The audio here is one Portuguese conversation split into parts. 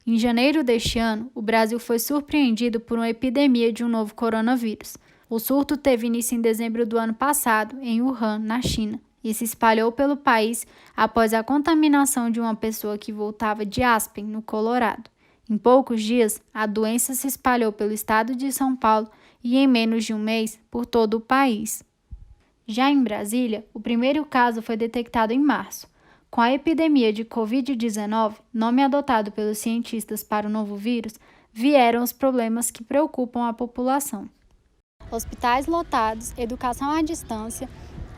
Em janeiro deste ano, o Brasil foi surpreendido por uma epidemia de um novo coronavírus. O surto teve início em dezembro do ano passado, em Wuhan, na China, e se espalhou pelo país após a contaminação de uma pessoa que voltava de Aspen, no Colorado. Em poucos dias, a doença se espalhou pelo estado de São Paulo e, em menos de um mês, por todo o país. Já em Brasília, o primeiro caso foi detectado em março. Com a epidemia de Covid-19, nome adotado pelos cientistas para o novo vírus, vieram os problemas que preocupam a população. Hospitais lotados, educação à distância,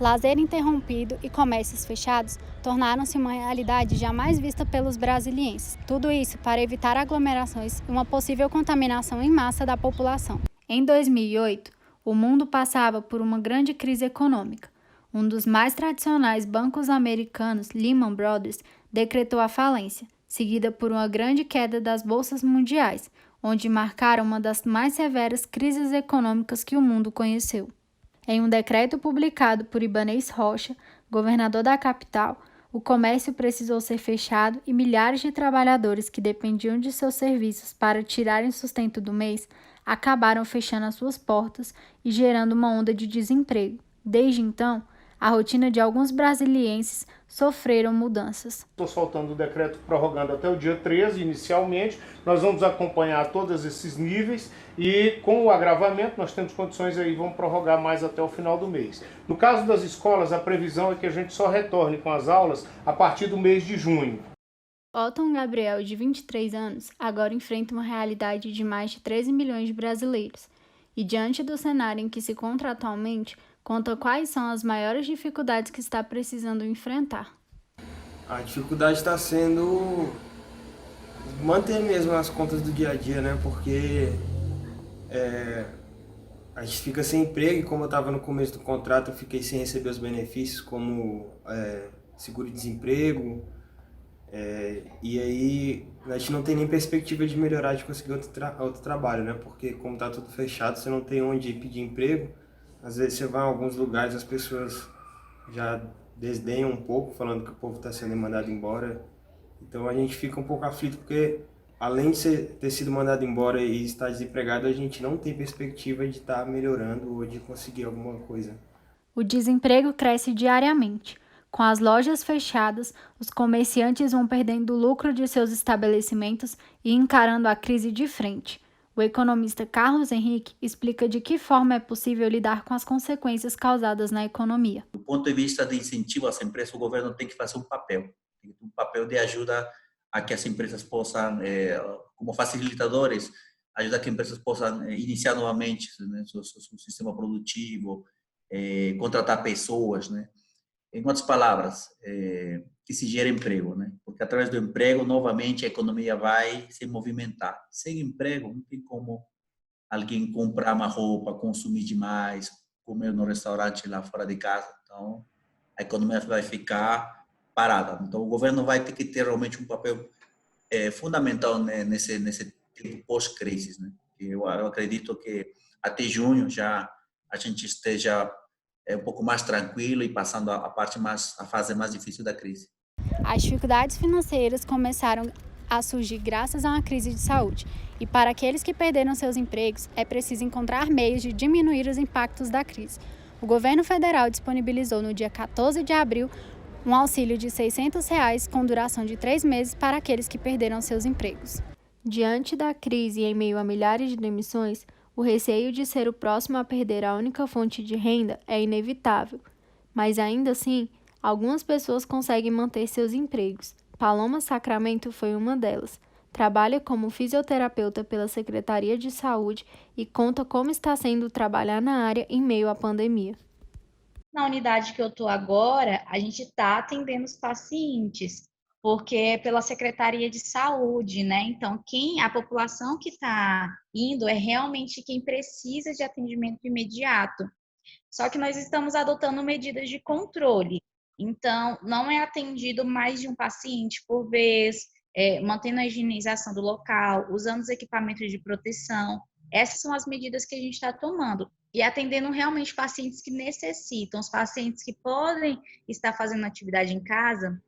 lazer interrompido e comércios fechados tornaram-se uma realidade jamais vista pelos brasilienses. Tudo isso para evitar aglomerações e uma possível contaminação em massa da população. Em 2008, o mundo passava por uma grande crise econômica. Um dos mais tradicionais bancos americanos, Lehman Brothers, decretou a falência, seguida por uma grande queda das bolsas mundiais, onde marcaram uma das mais severas crises econômicas que o mundo conheceu. Em um decreto publicado por Ibanez Rocha, governador da capital, o comércio precisou ser fechado e milhares de trabalhadores que dependiam de seus serviços para tirarem sustento do mês acabaram fechando as suas portas e gerando uma onda de desemprego. Desde então, a rotina de alguns brasilienses sofreram mudanças. Estou soltando o decreto prorrogando até o dia 13, inicialmente. Nós vamos acompanhar todos esses níveis e, com o agravamento, nós temos condições aí, vamos prorrogar mais até o final do mês. No caso das escolas, a previsão é que a gente só retorne com as aulas a partir do mês de junho. Otton Gabriel, de 23 anos, agora enfrenta uma realidade de mais de 13 milhões de brasileiros. E diante do cenário em que se encontra atualmente, conta quais são as maiores dificuldades que está precisando enfrentar. A dificuldade está sendo manter mesmo as contas do dia a dia, né? Porque a gente fica sem emprego e como eu estava no começo do contrato, eu fiquei sem receber os benefícios como seguro-desemprego. E aí a gente não tem nem perspectiva de melhorar, de conseguir outro trabalho, né? Porque como está tudo fechado, você não tem onde pedir emprego. Às vezes você vai em alguns lugares, as pessoas já desdenham um pouco, falando que o povo está sendo mandado embora. Então a gente fica um pouco aflito, porque além de ter sido mandado embora e estar desempregado, a gente não tem perspectiva de estar melhorando ou de conseguir alguma coisa. O desemprego cresce diariamente. Com as lojas fechadas, os comerciantes vão perdendo o lucro de seus estabelecimentos e encarando a crise de frente. O economista Carlos Henrique explica de que forma é possível lidar com as consequências causadas na economia. Do ponto de vista de incentivo às empresas, o governo tem que fazer um papel de ajuda a que as empresas possam, como facilitadores, ajudar a que as empresas possam iniciar novamente, né, seu sistema produtivo, contratar pessoas, né? Em outras palavras, que se gere emprego, né? Porque através do emprego, novamente, a economia vai se movimentar. Sem emprego, não tem como alguém comprar uma roupa, consumir demais, comer no restaurante lá fora de casa. Então, a economia vai ficar parada. Então, o governo vai ter que ter realmente um papel fundamental, né, nesse tempo pós-crise, né? Eu acredito que até junho já a gente esteja um pouco mais tranquilo e passando a fase mais difícil da crise. As dificuldades financeiras começaram a surgir graças a uma crise de saúde. E para aqueles que perderam seus empregos, é preciso encontrar meios de diminuir os impactos da crise. O governo federal disponibilizou no dia 14 de abril um auxílio de R$ 600 com duração de 3 meses para aqueles que perderam seus empregos. Diante da crise e em meio a milhares de demissões, o receio de ser o próximo a perder a única fonte de renda é inevitável. Mas ainda assim, algumas pessoas conseguem manter seus empregos. Paloma Sacramento foi uma delas. Trabalha como fisioterapeuta pela Secretaria de Saúde e conta como está sendo trabalhar na área em meio à pandemia. Na unidade que eu estou agora, a gente está atendendo os pacientes, porque é pela Secretaria de Saúde, né? Então, a população que está indo é realmente quem precisa de atendimento imediato. Só que nós estamos adotando medidas de controle. Então, não é atendido mais de um paciente por vez, mantendo a higienização do local, usando os equipamentos de proteção. Essas são as medidas que a gente está tomando. E atendendo realmente pacientes que necessitam, os pacientes que podem estar fazendo atividade em casa,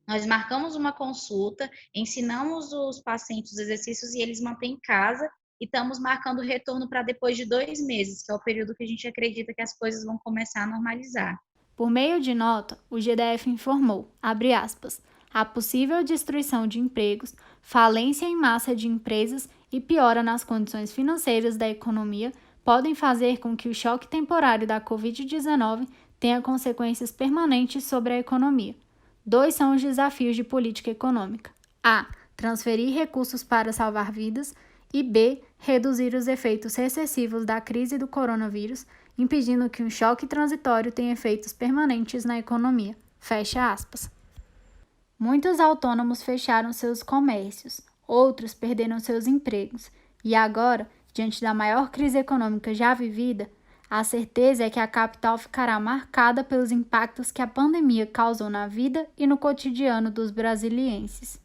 Nós marcamos uma consulta, ensinamos os pacientes os exercícios e eles mantêm em casa e estamos marcando o retorno para depois de 2 meses, que é o período que a gente acredita que as coisas vão começar a normalizar. Por meio de nota, o GDF informou, abre aspas, a possível destruição de empregos, falência em massa de empresas e piora nas condições financeiras da economia podem fazer com que o choque temporário da Covid-19 tenha consequências permanentes sobre a economia. 2 são os desafios de política econômica. A. Transferir recursos para salvar vidas. E B. Reduzir os efeitos recessivos da crise do coronavírus, impedindo que um choque transitório tenha efeitos permanentes na economia. Fecha aspas. Muitos autônomos fecharam seus comércios, outros perderam seus empregos. E agora, diante da maior crise econômica já vivida, a certeza é que a capital ficará marcada pelos impactos que a pandemia causou na vida e no cotidiano dos brasilienses.